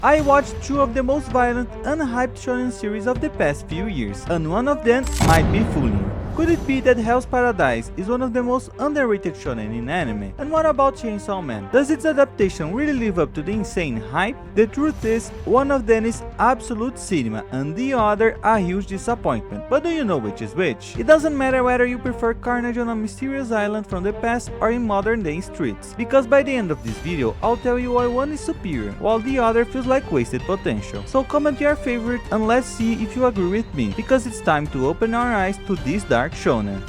I watched two of the most violent and hyped shonen series of the past few years, and one of them might be fooling you. Could it be that Hell's Paradise is one of the most underrated shonen in anime? And what about Chainsaw Man? Does its adaptation really live up to the insane hype? The truth is, one of them is absolute cinema and the other a huge disappointment. But do you know which is which? It doesn't matter whether you prefer carnage on a mysterious island from the past or in modern day streets, because by the end of this video I'll tell you why one is superior while the other feels like wasted potential. So comment your favorite and let's see if you agree with me, because it's time to open our eyes to this dark shonen.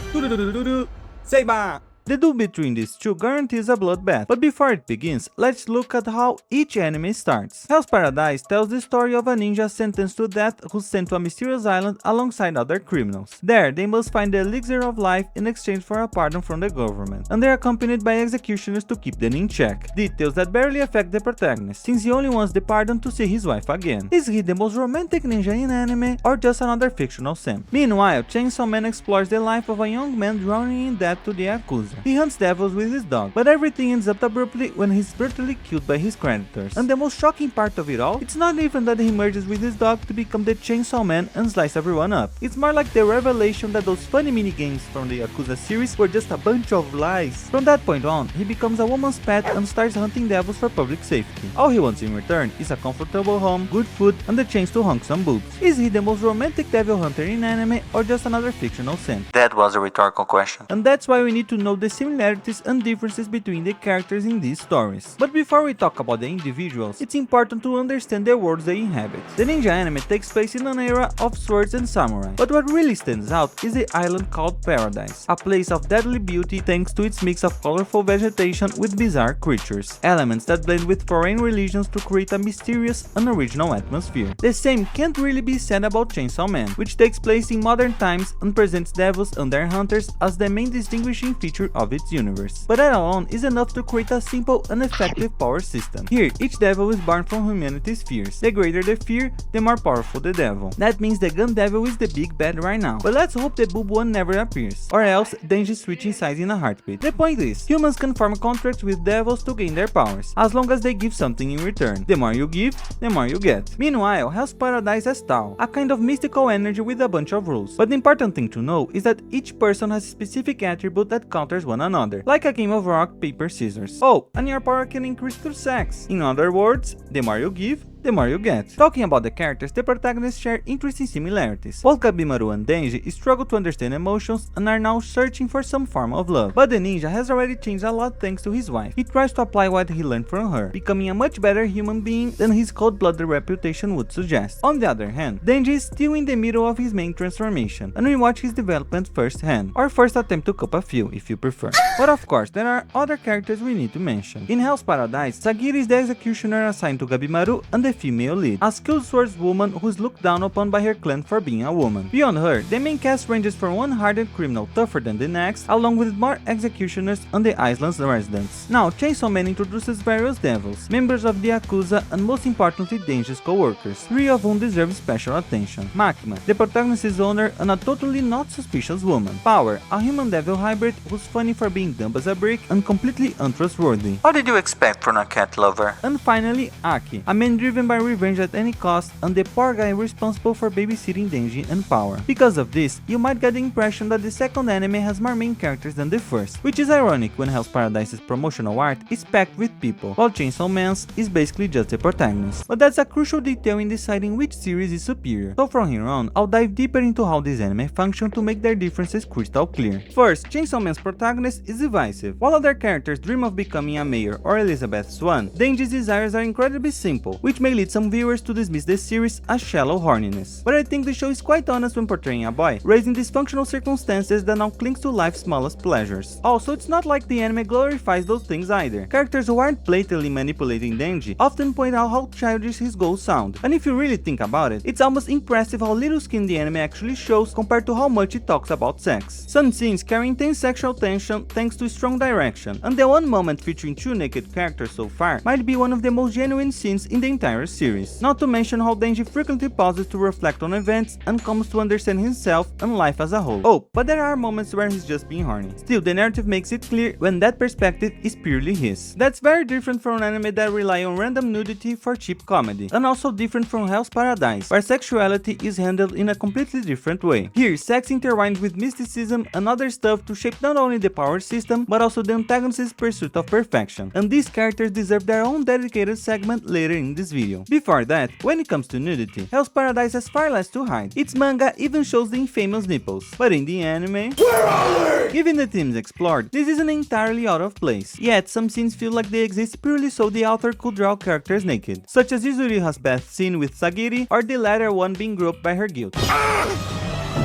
Seibaa! The duel between these two guarantees a bloodbath, but before it begins, let's look at how each anime starts. Hell's Paradise tells the story of a ninja sentenced to death who's sent to a mysterious island alongside other criminals. There, they must find the elixir of life in exchange for a pardon from the government, and they're accompanied by executioners to keep them in check. Details that barely affect the protagonist, since he only wants the pardon to see his wife again. Is he the most romantic ninja in anime, or just another fictional simp? Meanwhile, Chainsaw Man explores the life of a young man drowning in debt to the Yakuza. He hunts devils with his dog, but everything ends up abruptly when he's brutally killed by his creditors. And the most shocking part of it all, it's not even that he merges with his dog to become the Chainsaw Man and slice everyone up. It's more like the revelation that those funny minigames from the Yakuza series were just a bunch of lies. From that point on, he becomes a woman's pet and starts hunting devils for public safety. All he wants in return is a comfortable home, good food, and the chance to hunk some boobs. Is he the most romantic devil hunter in anime, or just another fictional simp? That was a rhetorical question. And that's why we need to know the similarities and differences between the characters in these stories. But before we talk about the individuals, it's important to understand the worlds they inhabit. The ninja anime takes place in an era of swords and samurai, but what really stands out is the island called Paradise, a place of deadly beauty thanks to its mix of colorful vegetation with bizarre creatures, elements that blend with foreign religions to create a mysterious and original atmosphere. The same can't really be said about Chainsaw Man, which takes place in modern times and presents devils and their hunters as the main distinguishing feature of its universe. But that alone is enough to create a simple and effective power system. Here, each devil is born from humanity's fears. The greater the fear, the more powerful the devil. That means the gun devil is the big bad right now. But let's hope the boob one never appears, or else Denji switching sides in a heartbeat. The point is, humans can form contracts with devils to gain their powers, as long as they give something in return. The more you give, the more you get. Meanwhile, Hell's Paradise has Tao, a kind of mystical energy with a bunch of rules. But the important thing to know is that each person has a specific attribute that counters one another, like a game of rock, paper, scissors. Oh, and your power can increase through sex. In other words, the more you give, the more you get. Talking about the characters, the protagonists share interesting similarities. Both Gabimaru and Denji struggle to understand emotions and are now searching for some form of love. But the ninja has already changed a lot thanks to his wife. He tries to apply what he learned from her, becoming a much better human being than his cold-blooded reputation would suggest. On the other hand, Denji is still in the middle of his main transformation, and we watch his development firsthand, or first attempt to cup a few if you prefer. But of course, there are other characters we need to mention. In Hell's Paradise, Sagiri is the executioner assigned to Gabimaru and the female lead, a skilled swordswoman who is looked down upon by her clan for being a woman. Beyond her, the main cast ranges from one hardened criminal tougher than the next, along with more executioners and the island's residents. Now, Chainsaw Man introduces various devils, members of the Yakuza, and most importantly Denji's co-workers, three of whom deserve special attention. Makima, the protagonist's owner and a totally not suspicious woman. Power, a human devil hybrid who's funny for being dumb as a brick and completely untrustworthy. What did you expect from a cat lover? And finally, Aki, a man driven by revenge at any cost and the poor guy responsible for babysitting Denji and Power. Because of this, you might get the impression that the second anime has more main characters than the first, which is ironic when Hell's Paradise's promotional art is packed with people, while Chainsaw Man's is basically just the protagonist. But that's a crucial detail in deciding which series is superior. So from here on, I'll dive deeper into how these anime function to make their differences crystal clear. First, Chainsaw Man's protagonist is divisive. While other characters dream of becoming a mayor or Elizabeth Swann, Denji's desires are incredibly simple, which may lead some viewers to dismiss the series as shallow horniness. But I think the show is quite honest when portraying a boy raised in dysfunctional circumstances that now clings to life's smallest pleasures. Also, it's not like the anime glorifies those things either. Characters who aren't blatantly manipulating Denji often point out how childish his goals sound, and if you really think about it, it's almost impressive how little skin the anime actually shows compared to how much it talks about sex. Some scenes carry intense sexual tension thanks to strong direction, and the one moment featuring two naked characters so far might be one of the most genuine scenes in the entire entire series. Not to mention how Denji frequently pauses to reflect on events and comes to understand himself and life as a whole. Oh, but there are moments where he's just being horny. Still, the narrative makes it clear when that perspective is purely his. That's very different from an anime that rely on random nudity for cheap comedy, and also different from Hell's Paradise, where sexuality is handled in a completely different way. Here, sex intertwined with mysticism and other stuff to shape not only the power system, but also the antagonist's pursuit of perfection, and these characters deserve their own dedicated segment later in this video. Before that, when it comes to nudity, Hell's Paradise has far less to hide. Its manga even shows the infamous nipples, but in the anime, where are they? Given the themes explored, this isn't entirely out of place, yet some scenes feel like they exist purely so the author could draw characters naked, such as Yuzuriha's bath scene with Sagiri, or the latter one being groped by her guilt.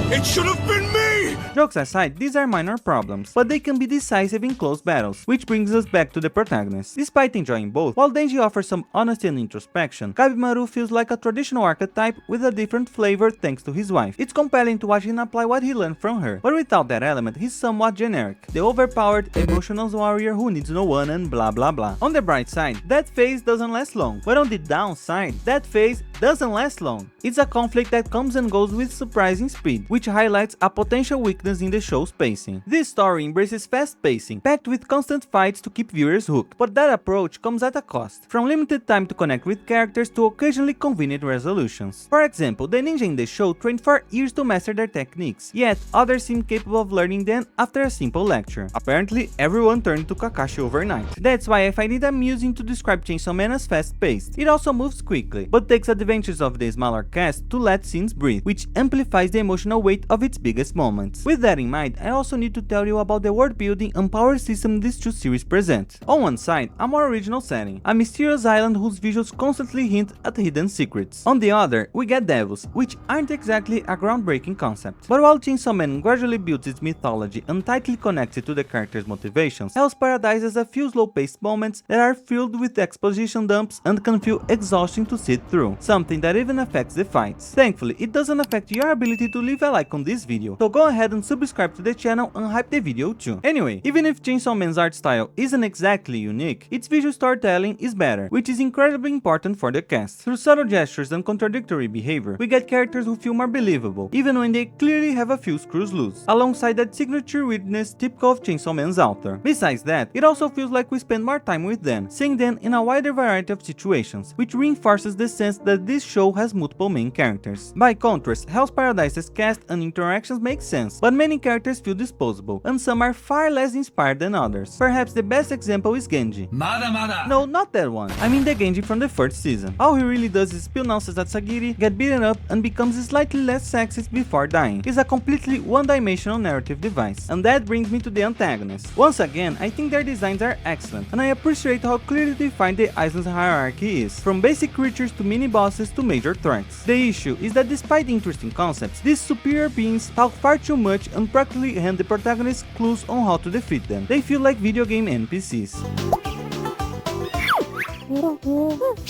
It should have been me! Jokes aside, these are minor problems, but they can be decisive in close battles, which brings us back to the protagonist. Despite enjoying both, while Denji offers some honesty and introspection, Gabimaru feels like a traditional archetype with a different flavor thanks to his wife. It's compelling to watch him apply what he learned from her, but without that element, he's somewhat generic, the overpowered, emotional warrior who needs no one and blah blah blah. On the bright side, that phase doesn't last long, but on the downside, that phase doesn't last long. It's a conflict that comes and goes with surprising speed, which highlights a potential weakness in the show's pacing. This story embraces fast pacing, packed with constant fights to keep viewers hooked, but that approach comes at a cost, from limited time to connect with characters to occasionally convenient resolutions. For example, the ninja in the show trained for years to master their techniques, yet others seem capable of learning them after a simple lecture. Apparently, everyone turned to Kakashi overnight. That's why I find it amusing to describe Chainsaw Man as fast-paced. It also moves quickly, but takes advantage of the smaller cast to let scenes breathe, which amplifies the emotional weight of its biggest moments. With that in mind, I also need to tell you about the world building and power system these two series present. On one side, a more original setting, a mysterious island whose visuals constantly hint at hidden secrets. On the other, we get devils, which aren't exactly a groundbreaking concept. But while Chainsaw Man gradually builds its mythology and tightly connects it to the characters' motivations, Hell's Paradise has a few slow-paced moments that are filled with exposition dumps and can feel exhausting to sit through, something that even affects the fights. Thankfully, it doesn't affect your ability to leave a like on this video, so go ahead and subscribe to the channel and hype the video too. Anyway, even if Chainsaw Man's art style isn't exactly unique, its visual storytelling is better, which is incredibly important for the cast. Through subtle gestures and contradictory behavior, we get characters who feel more believable, even when they clearly have a few screws loose, alongside that signature weirdness typical of Chainsaw Man's author. Besides that, it also feels like we spend more time with them, seeing them in a wider variety of situations, which reinforces the sense that this show has multiple main characters. By contrast, Hell's Paradise's cast and interactions make sense, but many characters feel disposable, and some are far less inspired than others. Perhaps the best example is Genji. No, not that one. I mean the Genji from the first season. All he really does is spill nonsense at Sagiri, get beaten up, and becomes slightly less sexist before dying. He's a completely one-dimensional narrative device. And that brings me to the antagonist. Once again, I think their designs are excellent, and I appreciate how clearly defined the island's hierarchy is, from basic creatures to mini-bosses to major threats. The issue is that despite interesting concepts, these superior beings talk far too much and practically hand the protagonist clues on how to defeat them. They feel like video game NPCs.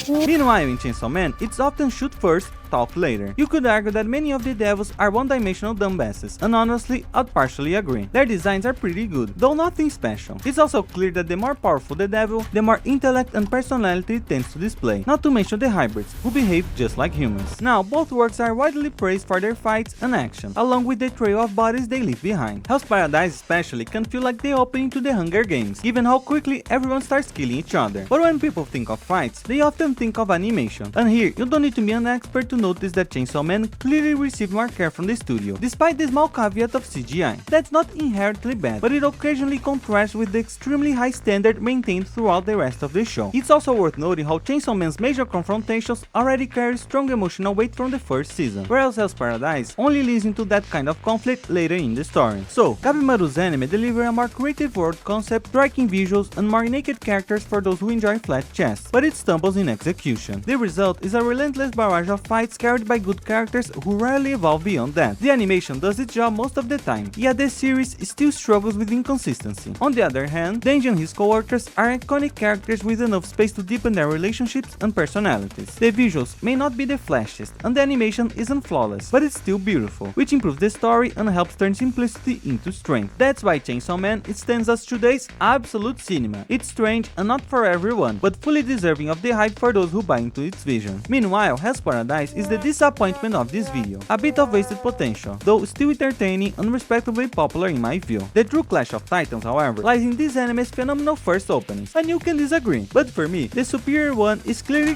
Meanwhile, in Chainsaw Man, it's often shoot first, talk later. You could argue that many of the devils are one-dimensional dumbasses, and honestly, I'd partially agree. Their designs are pretty good, though nothing special. It's also clear that the more powerful the devil, the more intellect and personality it tends to display, not to mention the hybrids, who behave just like humans. Now, both works are widely praised for their fights and action, along with the trail of bodies they leave behind. Hell's Paradise especially can feel like the opening to the Hunger Games, given how quickly everyone starts killing each other. But when people think of fights, they often think of animation, and here, you don't need to be an expert to notice that Chainsaw Man clearly received more care from the studio, despite the small caveat of CGI. That's not inherently bad, but it occasionally contrasts with the extremely high standard maintained throughout the rest of the show. It's also worth noting how Chainsaw Man's major confrontations already carry strong emotional weight from the first season, whereas Hell's Paradise only leads into that kind of conflict later in the story. So, Gabimaru's anime delivers a more creative world concept, striking visuals, and more naked characters for those who enjoy flat chests, but it stumbles in execution. The result is a relentless barrage of fights fights carried by good characters who rarely evolve beyond that. The animation does its job most of the time, yet the series still struggles with inconsistency. On the other hand, Denji and his co-workers are iconic characters with enough space to deepen their relationships and personalities. The visuals may not be the flashiest, and the animation isn't flawless, but it's still beautiful, which improves the story and helps turn simplicity into strength. That's why Chainsaw Man stands as today's absolute cinema. It's strange and not for everyone, but fully deserving of the hype for those who buy into its vision. Meanwhile, Hell's Paradise is the disappointment of this video. A bit of wasted potential, though still entertaining and respectably popular in my view. The true clash of titans, however, lies in this anime's phenomenal first openings, and you can disagree, but for me, the superior one is clearly...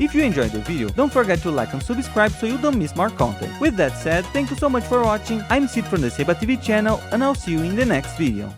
If you enjoyed the video, don't forget to like and subscribe so you don't miss more content. With that said, thank you so much for watching, I'm Sid from the Seibaa TV channel, and I'll see you in the next video.